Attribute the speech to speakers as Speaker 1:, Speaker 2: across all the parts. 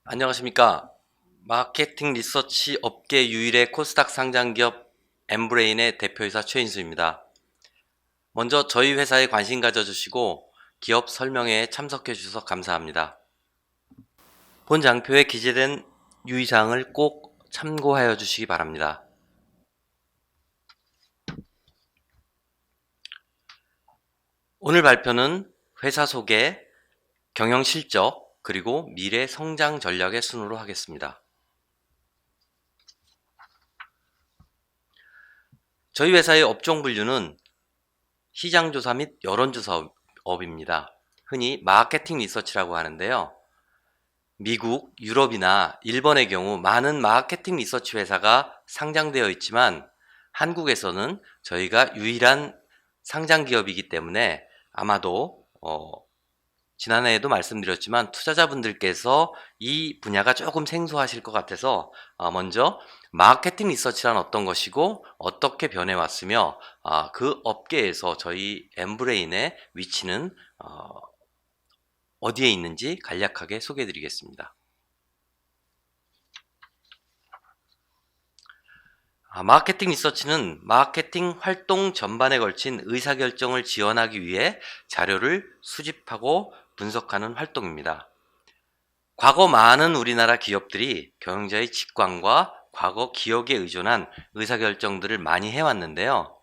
Speaker 1: 안녕하십니까. 마케팅 리서치 업계 유일의 코스닥 상장기업 엠브레인의 대표이사 최인수입니다. 먼저 저희 회사에 관심 가져주시고 기업 설명회에 참석해 주셔서 감사합니다. 본 장표에 기재된 유의사항을 꼭 참고하여 주시기 바랍니다. 오늘 발표는 회사 소개, 경영 실적, 그리고 미래 성장 전략의 순으로 하겠습니다. 저희 회사의 업종 분류는 시장조사 및 여론조사업입니다. 흔히 마케팅 리서치라고 하는데요. 미국, 유럽이나 일본의 경우 많은 마케팅 리서치 회사가 상장되어 있지만 한국에서는 저희가 유일한 상장 기업이기 때문에 아마도 지난해에도 말씀드렸지만 투자자분들께서 이 분야가 조금 생소하실 것 같아서 먼저 마케팅 리서치란 어떤 것이고 어떻게 변해왔으며 그 업계에서 저희 엠브레인의 위치는 어디에 있는지 간략하게 소개해 드리겠습니다. 마케팅 리서치는 마케팅 활동 전반에 걸친 의사결정을 지원하기 위해 자료를 수집하고 분석하는 활동입니다. 과거 많은 우리나라 기업들이 경영자의 직관과 과거 기억에 의존한 의사결정들을 많이 해왔는데요.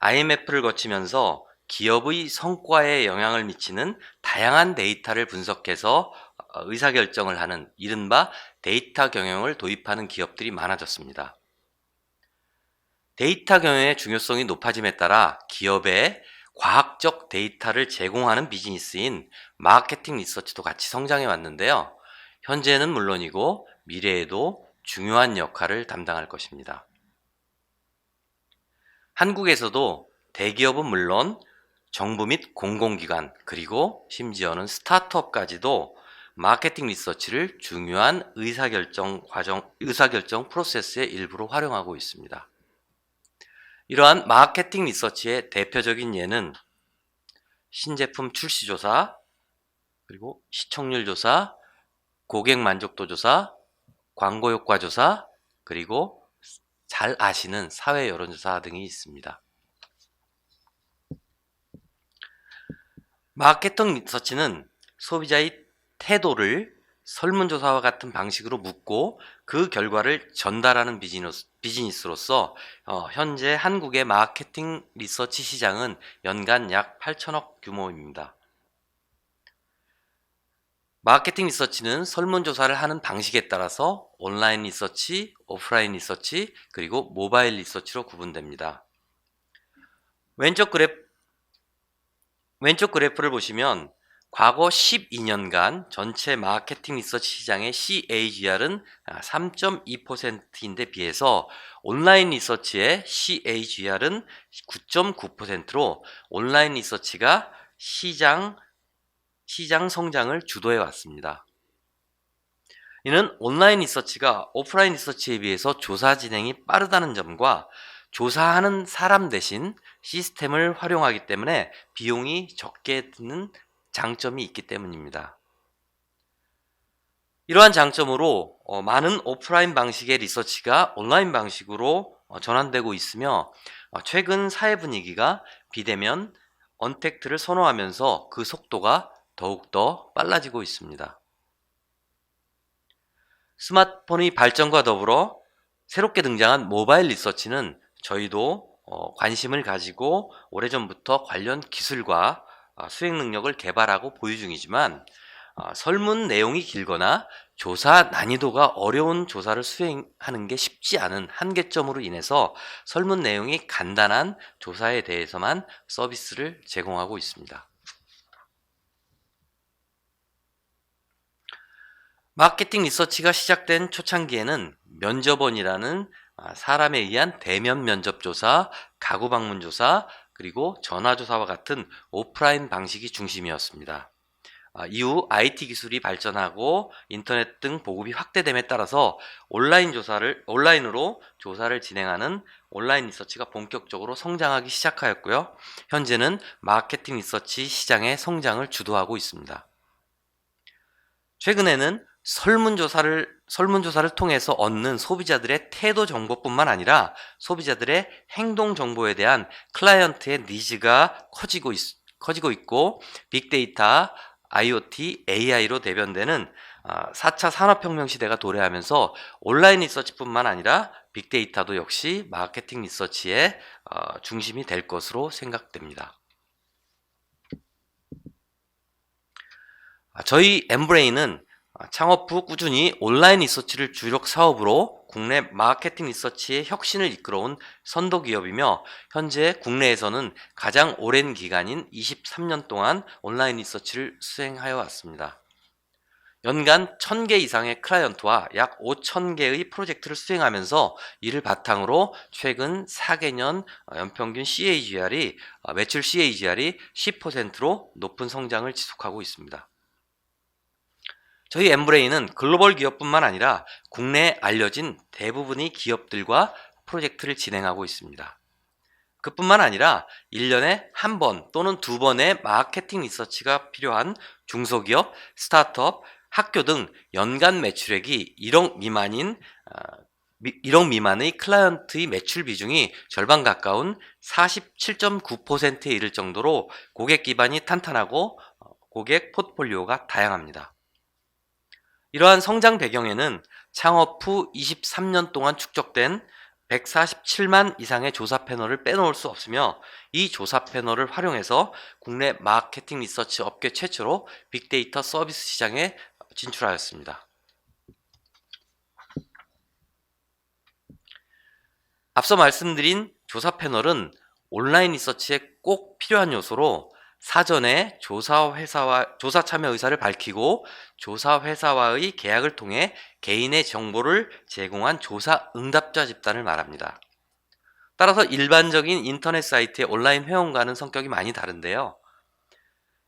Speaker 1: IMF를 거치면서 기업의 성과에 영향을 미치는 다양한 데이터를 분석해서 의사결정을 하는 이른바 데이터 경영을 도입하는 기업들이 많아졌습니다. 데이터 경영의 중요성이 높아짐에 따라 기업에 과학적 데이터를 제공하는 비즈니스인 마케팅 리서치도 같이 성장해 왔는데요. 현재는 물론이고 미래에도 중요한 역할을 담당할 것입니다. 한국에서도 대기업은 물론 정부 및 공공기관 그리고 심지어는 스타트업까지도 마케팅 리서치를 중요한 의사결정 프로세스의 일부로 활용하고 있습니다. 이러한 마케팅 리서치의 대표적인 예는 신제품 출시 조사, 그리고 시청률 조사, 고객 만족도 조사, 광고 효과 조사, 그리고 잘 아시는 사회 여론조사 등이 있습니다. 마케팅 리서치는 소비자의 태도를 설문조사와 같은 방식으로 묻고 그 결과를 전달하는 비즈니스로서 현재 한국의 마케팅 리서치 시장은 연간 약 8천억 규모입니다. 마케팅 리서치는 설문조사를 하는 방식에 따라서 온라인 리서치, 오프라인 리서치, 그리고 모바일 리서치로 구분됩니다. 왼쪽 그래프를 보시면 과거 12년간 전체 마케팅 리서치 시장의 CAGR은 3.2%인데 비해서 온라인 리서치의 CAGR은 9.9%로 온라인 리서치가 시장 성장을 주도해 왔습니다. 이는 온라인 리서치가 오프라인 리서치에 비해서 조사 진행이 빠르다는 점과 조사하는 사람 대신 시스템을 활용하기 때문에 비용이 적게 드는 장점이 있기 때문입니다. 이러한 장점으로 많은 오프라인 방식의 리서치가 온라인 방식으로 전환되고 있으며 최근 사회 분위기가 비대면, 언택트를 선호하면서 그 속도가 더욱더 빨라지고 있습니다. 스마트폰의 발전과 더불어 새롭게 등장한 모바일 리서치는 저희도 관심을 가지고 오래전부터 관련 기술과 수행 능력을 개발하고 보유 중이지만 설문 내용이 길거나 조사 난이도가 어려운 조사를 수행하는 게 쉽지 않은 한계점으로 인해서 설문 내용이 간단한 조사에 대해서만 서비스를 제공하고 있습니다. 마케팅 리서치가 시작된 초창기에는 면접원이라는 사람에 의한 대면 면접 조사, 가구 방문 조사, 그리고 전화 조사와 같은 오프라인 방식이 중심이었습니다. 이후 IT 기술이 발전하고 인터넷 등 보급이 확대됨에 따라서 온라인으로 조사를 진행하는 온라인 리서치가 본격적으로 성장하기 시작하였고요. 현재는 마케팅 리서치 시장의 성장을 주도하고 있습니다. 최근에는 설문조사를 통해서 얻는 소비자들의 태도 정보뿐만 아니라 소비자들의 행동 정보에 대한 클라이언트의 니즈가 커지고 있고 빅데이터, IoT, AI로 대변되는 4차 산업혁명 시대가 도래하면서 온라인 리서치뿐만 아니라 빅데이터도 역시 마케팅 리서치의 중심이 될 것으로 생각됩니다. 저희 엠브레인은 창업 후 꾸준히 온라인 리서치를 주력 사업으로 국내 마케팅 리서치의 혁신을 이끌어온 선도 기업이며 현재 국내에서는 가장 오랜 기간인 23년 동안 온라인 리서치를 수행하여 왔습니다. 연간 1000개 이상의 클라이언트와 약 5000개의 프로젝트를 수행하면서 이를 바탕으로 최근 4개년 연평균 매출 CAGR이 10%로 높은 성장을 지속하고 있습니다. 저희 엠브레인은 글로벌 기업뿐만 아니라 국내에 알려진 대부분의 기업들과 프로젝트를 진행하고 있습니다. 그뿐만 아니라 1년에 한 번 또는 2번의 마케팅 리서치가 필요한 중소기업, 스타트업, 학교 등 연간 매출액이 1억 미만의 클라이언트의 매출 비중이 절반 가까운 47.9%에 이를 정도로 고객 기반이 탄탄하고 고객 포트폴리오가 다양합니다. 이러한 성장 배경에는 창업 후 23년 동안 축적된 147만 이상의 조사 패널을 빼놓을 수 없으며 이 조사 패널을 활용해서 국내 마케팅 리서치 업계 최초로 빅데이터 서비스 시장에 진출하였습니다. 앞서 말씀드린 조사 패널은 온라인 리서치에 꼭 필요한 요소로 사전에 조사 참여 의사를 밝히고 조사 회사와의 계약을 통해 개인의 정보를 제공한 조사 응답자 집단을 말합니다. 따라서 일반적인 인터넷 사이트의 온라인 회원과는 성격이 많이 다른데요.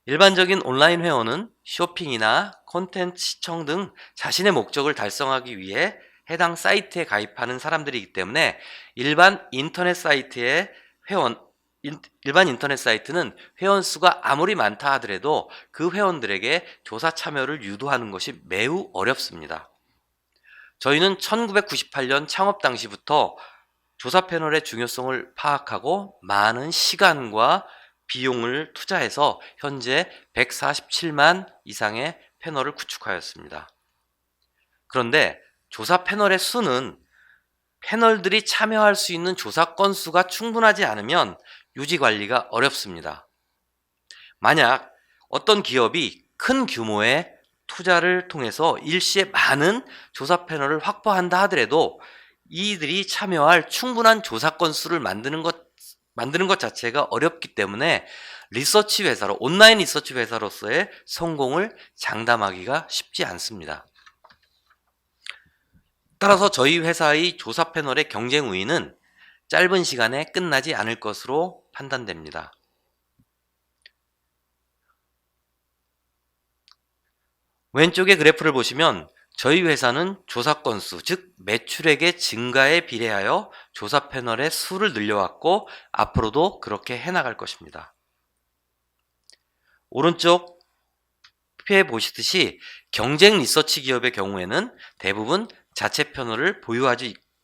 Speaker 1: 일반적인 온라인 회원은 쇼핑이나 콘텐츠 시청 등 자신의 목적을 달성하기 위해 해당 사이트에 가입하는 사람들이기 때문에 일반 인터넷 사이트는 회원 수가 아무리 많다 하더라도 그 회원들에게 조사 참여를 유도하는 것이 매우 어렵습니다. 저희는 1998년 창업 당시부터 조사 패널의 중요성을 파악하고 많은 시간과 비용을 투자해서 현재 147만 이상의 패널을 구축하였습니다. 그런데 조사 패널의 수는 패널들이 참여할 수 있는 조사 건수가 충분하지 않으면 유지 관리가 어렵습니다. 만약 어떤 기업이 큰 규모의 투자를 통해서 일시에 많은 조사 패널을 확보한다 하더라도 이들이 참여할 충분한 조사 건수를 만드는 것 자체가 어렵기 때문에 온라인 리서치 회사로서의 성공을 장담하기가 쉽지 않습니다. 따라서 저희 회사의 조사 패널의 경쟁 우위는 짧은 시간에 끝나지 않을 것으로 판단됩니다. 왼쪽의 그래프를 보시면 저희 회사는 조사 건수, 즉 매출액의 증가에 비례하여 조사 패널의 수를 늘려왔고 앞으로도 그렇게 해나갈 것입니다. 오른쪽에 보시듯이 경쟁 리서치 기업의 경우에는 대부분 자체 패널을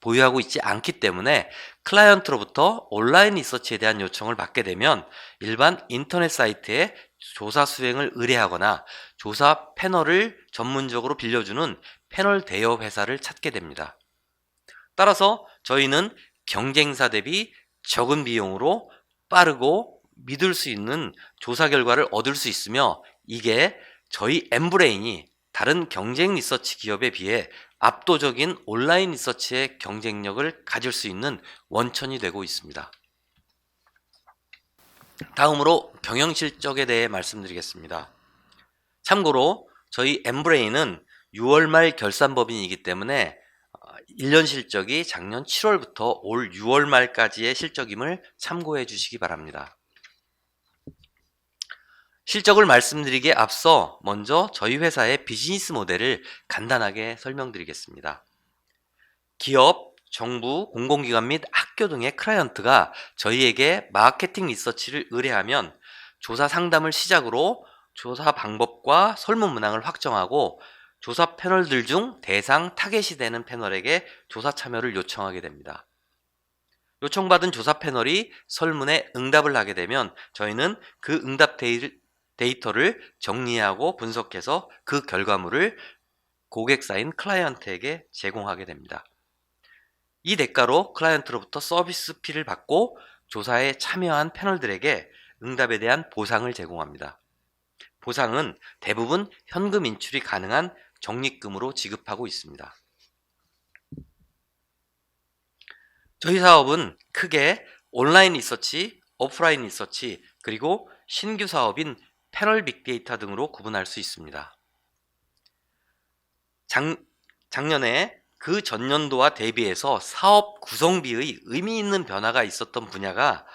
Speaker 1: 보유하고 있지 않기 때문에 클라이언트로부터 온라인 리서치에 대한 요청을 받게 되면 일반 인터넷 사이트에 조사 수행을 의뢰하거나 조사 패널을 전문적으로 빌려주는 패널 대여 회사를 찾게 됩니다. 따라서 저희는 경쟁사 대비 적은 비용으로 빠르고 믿을 수 있는 조사 결과를 얻을 수 있으며 이게 저희 엠브레인이 다른 경쟁 리서치 기업에 비해 압도적인 온라인 리서치의 경쟁력을 가질 수 있는 원천이 되고 있습니다. 다음으로 경영 실적에 대해 말씀드리겠습니다. 참고로 저희 엠브레인은 6월 말 결산법인이기 때문에 1년 실적이 작년 7월부터 올 6월 말까지의 실적임을 참고해 주시기 바랍니다. 실적을 말씀드리기에 앞서 먼저 저희 회사의 비즈니스 모델을 간단하게 설명드리겠습니다. 기업, 정부, 공공기관 및 학교 등의 클라이언트가 저희에게 마케팅 리서치를 의뢰하면 조사 상담을 시작으로 조사 방법과 설문 문항을 확정하고 조사 패널들 중 대상 타겟이 되는 패널에게 조사 참여를 요청하게 됩니다. 요청받은 조사 패널이 설문에 응답을 하게 되면 저희는 그 응답 데이터를 정리하고 분석해서 그 결과물을 고객사인 클라이언트에게 제공하게 됩니다. 이 대가로 클라이언트로부터 서비스 피를 받고 조사에 참여한 패널들에게 응답에 대한 보상을 제공합니다. 보상은 대부분 현금 인출이 가능한 적립금으로 지급하고 있습니다. 저희 사업은 크게 온라인 리서치, 오프라인 리서치, 그리고 신규 사업인 패널 빅데이터 등으로 구분할 수 있습니다. 작년에 그 전년도와 대비해서 사업 구성비의 의미 있는 변화가 있었던 분야가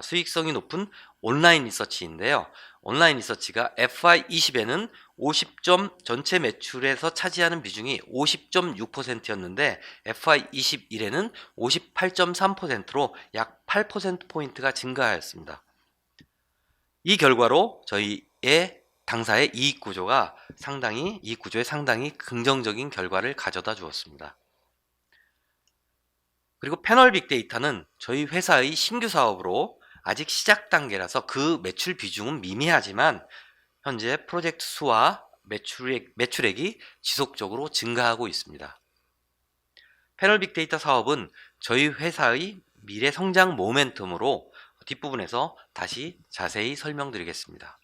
Speaker 1: 수익성이 높은 온라인 리서치인데요. 온라인 리서치가 FY20에는 50점 전체 매출에서 차지하는 비중이 50.6%였는데 FY21에는 58.3%로 약 8%포인트가 증가하였습니다. 이 결과로 저희의 당사의 이익 구조에 상당히 긍정적인 결과를 가져다 주었습니다. 그리고 패널 빅데이터는 저희 회사의 신규 사업으로 아직 시작 단계라서 그 매출 비중은 미미하지만 현재 프로젝트 수와 매출액이 지속적으로 증가하고 있습니다. 패널 빅데이터 사업은 저희 회사의 미래 성장 모멘텀으로 뒷부분에서 다시 자세히 설명드리겠습니다.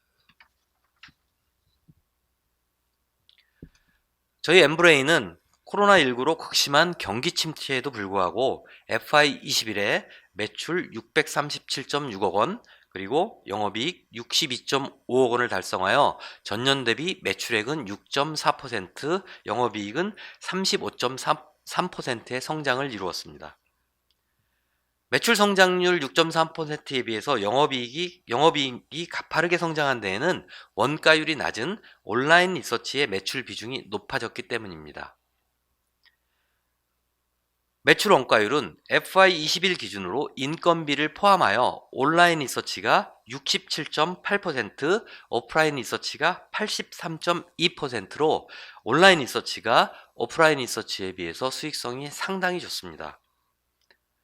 Speaker 1: 저희 엠브레인은 코로나19로 극심한 경기 침체에도 불구하고 FY21에 매출 637.6억 원, 그리고 영업이익 62.5억 원을 달성하여 전년 대비 매출액은 6.4%, 영업이익은 35.3%의 성장을 이루었습니다. 매출 성장률 6.3%에 비해서 영업이익이 가파르게 성장한 데에는 원가율이 낮은 온라인 리서치의 매출 비중이 높아졌기 때문입니다. 매출 원가율은 FY21 기준으로 인건비를 포함하여 온라인 리서치가 67.8%, 오프라인 리서치가 83.2%로 온라인 리서치가 오프라인 리서치에 비해서 수익성이 상당히 좋습니다.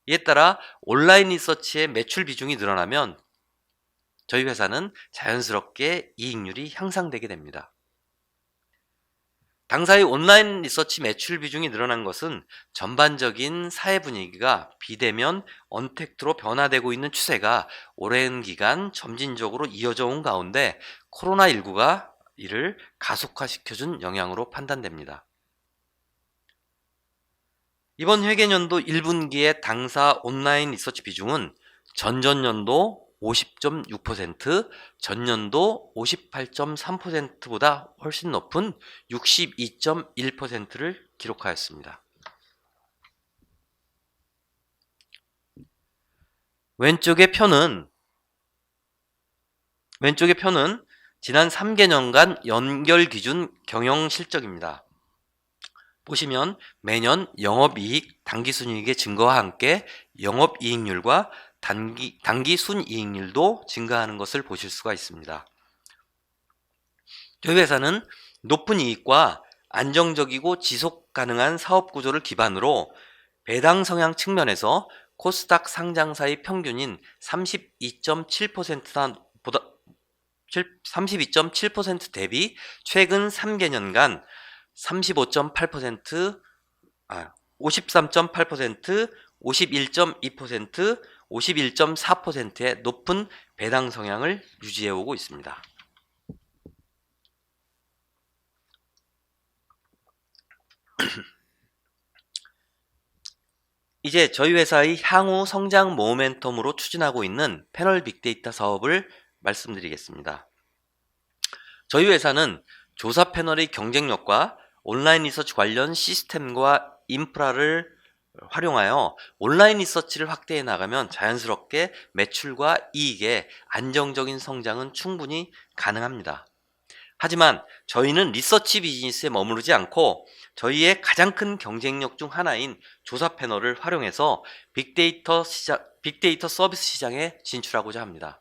Speaker 1: 이에 따라 온라인 리서치의 매출 비중이 늘어나면 저희 회사는 자연스럽게 이익률이 향상되게 됩니다. 당사의 온라인 리서치 매출 비중이 늘어난 것은 전반적인 사회 분위기가 비대면 언택트로 변화되고 있는 추세가 오랜 기간 점진적으로 이어져 온 가운데 코로나19가 이를 가속화시켜준 영향으로 판단됩니다. 이번 회계년도 1분기의 당사 온라인 리서치 비중은 전전년도 50.6%, 전년도 58.3%보다 훨씬 높은 62.1%를 기록하였습니다. 왼쪽의 표는 지난 3개년간 연결 기준 경영 실적입니다. 보시면 매년 영업이익, 당기순이익의 증가와 함께 영업이익률과 단기순이익률도 증가하는 것을 보실 수가 있습니다. 저희 회사는 높은 이익과 안정적이고 지속 가능한 사업 구조를 기반으로 배당 성향 측면에서 코스닥 상장사의 평균인 32.7% 대비 최근 3개년간 53.8%, 51.2%, 51.4%의 높은 배당 성향을 유지해 오고 있습니다. 이제 저희 회사의 향후 성장 모멘텀으로 추진하고 있는 패널 빅데이터 사업을 말씀드리겠습니다. 저희 회사는 조사 패널의 경쟁력과 온라인 리서치 관련 시스템과 인프라를 활용하여 온라인 리서치를 확대해 나가면 자연스럽게 매출과 이익의 안정적인 성장은 충분히 가능합니다. 하지만 저희는 리서치 비즈니스에 머무르지 않고 저희의 가장 큰 경쟁력 중 하나인 조사 패널을 활용해서 빅데이터 서비스 시장에 진출하고자 합니다.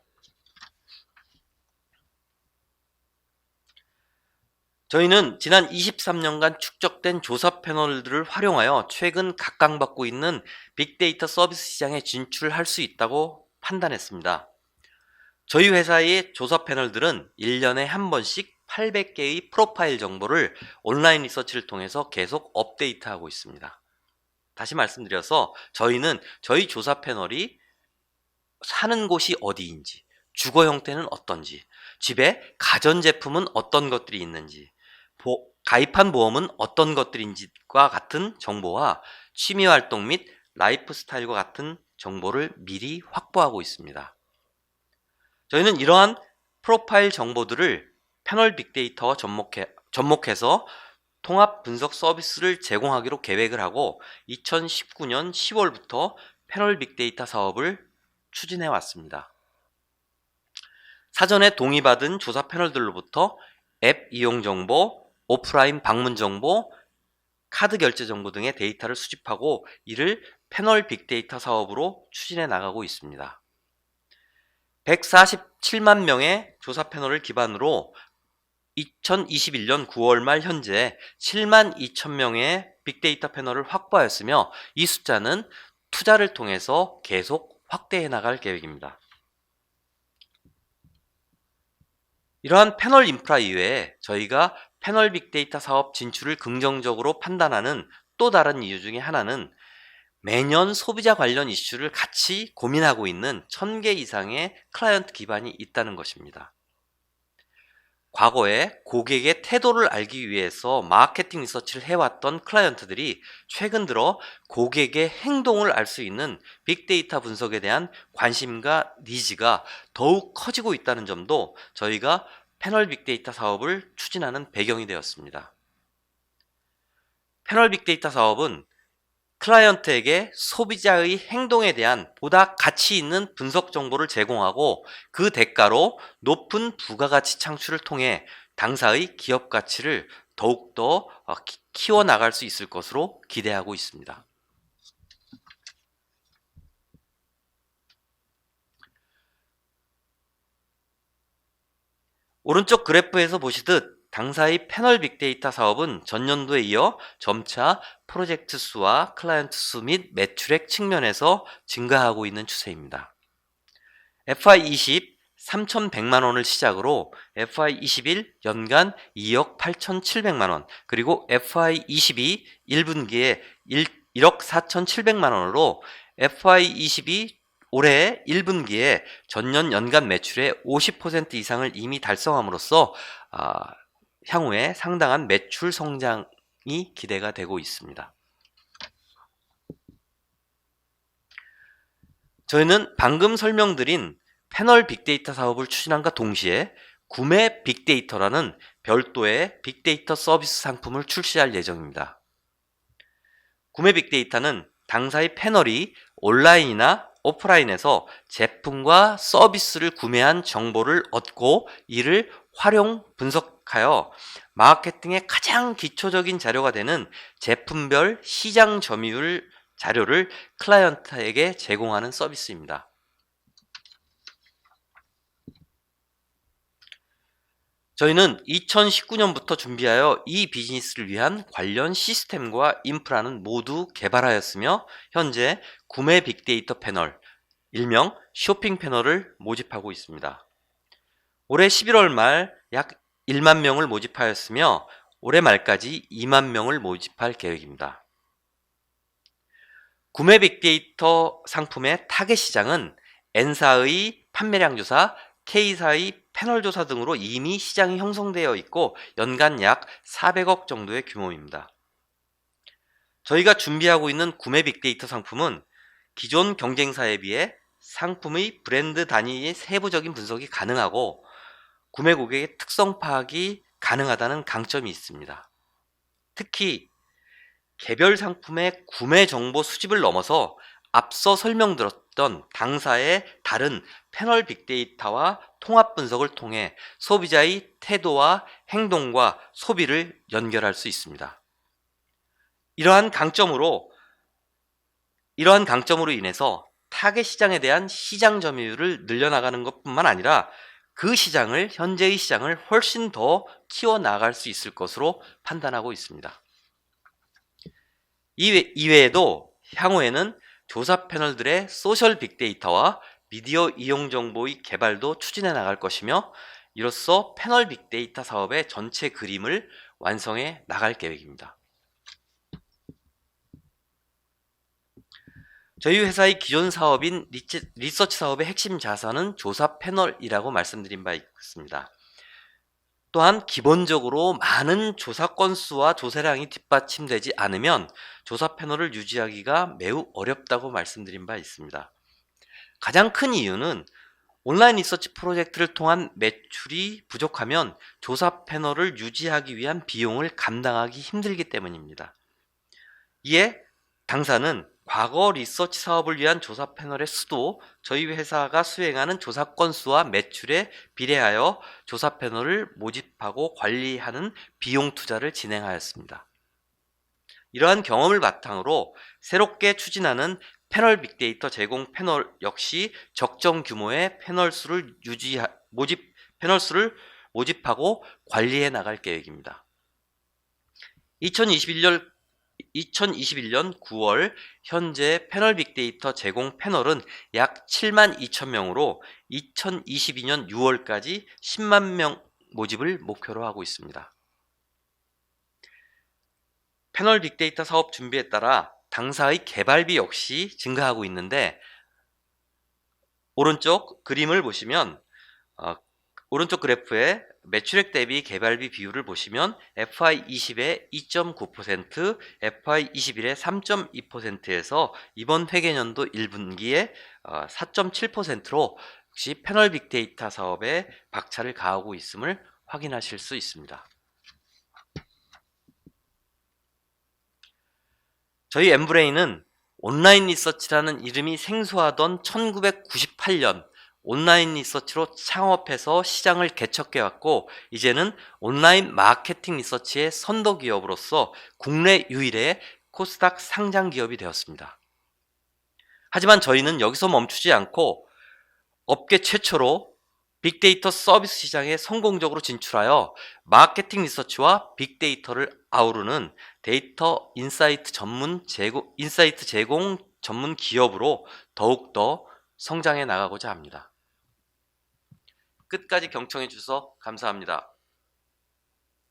Speaker 1: 저희는 지난 23년간 축적된 조사 패널들을 활용하여 최근 각광받고 있는 빅데이터 서비스 시장에 진출할 수 있다고 판단했습니다. 저희 회사의 조사 패널들은 1년에 한 번씩 800개의 프로파일 정보를 온라인 리서치를 통해서 계속 업데이트하고 있습니다. 다시 말씀드려서 저희는 저희 조사 패널이 사는 곳이 어디인지, 주거 형태는 어떤지, 집에 가전제품은 어떤 것들이 있는지, 가입한 보험은 어떤 것들인지과 같은 정보와 취미활동 및 라이프 스타일과 같은 정보를 미리 확보하고 있습니다. 저희는 이러한 프로파일 정보들을 패널 빅데이터와 접목해서 통합 분석 서비스를 제공하기로 계획을 하고 2019년 10월부터 패널 빅데이터 사업을 추진해 왔습니다. 사전에 동의받은 조사 패널들로부터 앱 이용 정보, 오프라인 방문 정보, 카드 결제 정보 등의 데이터를 수집하고 이를 패널 빅데이터 사업으로 추진해 나가고 있습니다. 147만 명의 조사 패널을 기반으로 2021년 9월 말 현재 7만 2천 명의 빅데이터 패널을 확보하였으며 이 숫자는 투자를 통해서 계속 확대해 나갈 계획입니다. 이러한 패널 인프라 이외에 저희가 패널 빅데이터 사업 진출을 긍정적으로 판단하는 또 다른 이유 중에 하나는 매년 소비자 관련 이슈를 같이 고민하고 있는 1000개 이상의 클라이언트 기반이 있다는 것입니다. 과거에 고객의 태도를 알기 위해서 마케팅 리서치를 해왔던 클라이언트들이 최근 들어 고객의 행동을 알 수 있는 빅데이터 분석에 대한 관심과 니즈가 더욱 커지고 있다는 점도 저희가 패널 빅데이터 사업을 추진하는 배경이 되었습니다. 패널 빅데이터 사업은 클라이언트에게 소비자의 행동에 대한 보다 가치 있는 분석 정보를 제공하고 그 대가로 높은 부가가치 창출을 통해 당사의 기업 가치를 더욱더 키워나갈 수 있을 것으로 기대하고 있습니다. 오른쪽 그래프에서 보시듯 당사의 패널 빅데이터 사업은 전년도에 이어 점차 프로젝트 수와 클라이언트 수 및 매출액 측면에서 증가하고 있는 추세입니다. FY20 3,100만 원을 시작으로 FY21 연간 2억 8,700만 원, 그리고 FY22 1분기에 1억 4,700만 원으로 FY22 올해 1분기에 전년 연간 매출의 50% 이상을 이미 달성함으로써 향후에 상당한 매출 성장이 기대가 되고 있습니다. 저희는 방금 설명드린 패널 빅데이터 사업을 추진함과 동시에 구매 빅데이터라는 별도의 빅데이터 서비스 상품을 출시할 예정입니다. 구매 빅데이터는 당사의 패널이 온라인이나 오프라인에서 제품과 서비스를 구매한 정보를 얻고 이를 활용 분석하여 마케팅의 가장 기초적인 자료가 되는 제품별 시장 점유율 자료를 클라이언트에게 제공하는 서비스입니다. 저희는 2019년부터 준비하여 이 비즈니스를 위한 관련 시스템과 인프라는 모두 개발하였으며 현재 구매 빅데이터 패널, 일명 쇼핑 패널을 모집하고 있습니다. 올해 11월 말 약 1만 명을 모집하였으며 올해 말까지 2만 명을 모집할 계획입니다. 구매 빅데이터 상품의 타겟 시장은 N사의 판매량 조사, K사의 패널 조사 등으로 이미 시장이 형성되어 있고 연간 약 400억 정도의 규모입니다. 저희가 준비하고 있는 구매 빅데이터 상품은 기존 경쟁사에 비해 상품의 브랜드 단위의 세부적인 분석이 가능하고 구매 고객의 특성 파악이 가능하다는 강점이 있습니다. 특히 개별 상품의 구매 정보 수집을 넘어서 앞서 설명드렸던 당사의 다른 패널 빅데이터와 통합 분석을 통해 소비자의 태도와 행동과 소비를 연결할 수 있습니다. 이러한 강점으로 인해서 타겟 시장에 대한 시장 점유율을 늘려나가는 것뿐만 아니라 그 시장을, 현재의 시장을 훨씬 더 키워나갈 수 있을 것으로 판단하고 있습니다. 이외에도 향후에는 조사 패널들의 소셜 빅데이터와 미디어 이용 정보의 개발도 추진해 나갈 것이며, 이로써 패널 빅데이터 사업의 전체 그림을 완성해 나갈 계획입니다. 저희 회사의 기존 사업인 리서치 사업의 핵심 자산은 조사 패널이라고 말씀드린 바 있습니다. 또한 기본적으로 많은 조사 건수와 조사량이 뒷받침되지 않으면 조사 패널을 유지하기가 매우 어렵다고 말씀드린 바 있습니다. 가장 큰 이유는 온라인 리서치 프로젝트를 통한 매출이 부족하면 조사 패널을 유지하기 위한 비용을 감당하기 힘들기 때문입니다. 이에 당사는 과거 리서치 사업을 위한 조사 패널의 수도 저희 회사가 수행하는 조사 건수와 매출에 비례하여 조사 패널을 모집하고 관리하는 비용 투자를 진행하였습니다. 이러한 경험을 바탕으로 새롭게 추진하는 패널 빅데이터 제공 패널 역시 적정 규모의 패널 수를 모집하고 관리해 나갈 계획입니다. 2021년 9월 현재 패널 빅데이터 제공 패널은 약 7만 2천 명으로 2022년 6월까지 10만 명 모집을 목표로 하고 있습니다. 패널 빅데이터 사업 준비에 따라 당사의 개발비 역시 증가하고 있는데, 오른쪽 그림을 보시면 오른쪽 그래프에 매출액 대비 개발비 비율을 보시면 FY20의 2.9%, FY21의 3.2%에서 이번 회계년도 1분기에 4.7%로 역시 패널 빅데이터 사업에 박차를 가하고 있음을 확인하실 수 있습니다. 저희 엠브레인은 온라인 리서치라는 이름이 생소하던 1998년 온라인 리서치로 창업해서 시장을 개척해왔고, 이제는 온라인 마케팅 리서치의 선도 기업으로서 국내 유일의 코스닥 상장 기업이 되었습니다. 하지만 저희는 여기서 멈추지 않고 업계 최초로 빅데이터 서비스 시장에 성공적으로 진출하여 마케팅 리서치와 빅데이터를 아우르는 데이터 인사이트 제공 전문 기업으로 더욱더 성장해 나가고자 합니다. 끝까지 경청해 주셔서 감사합니다.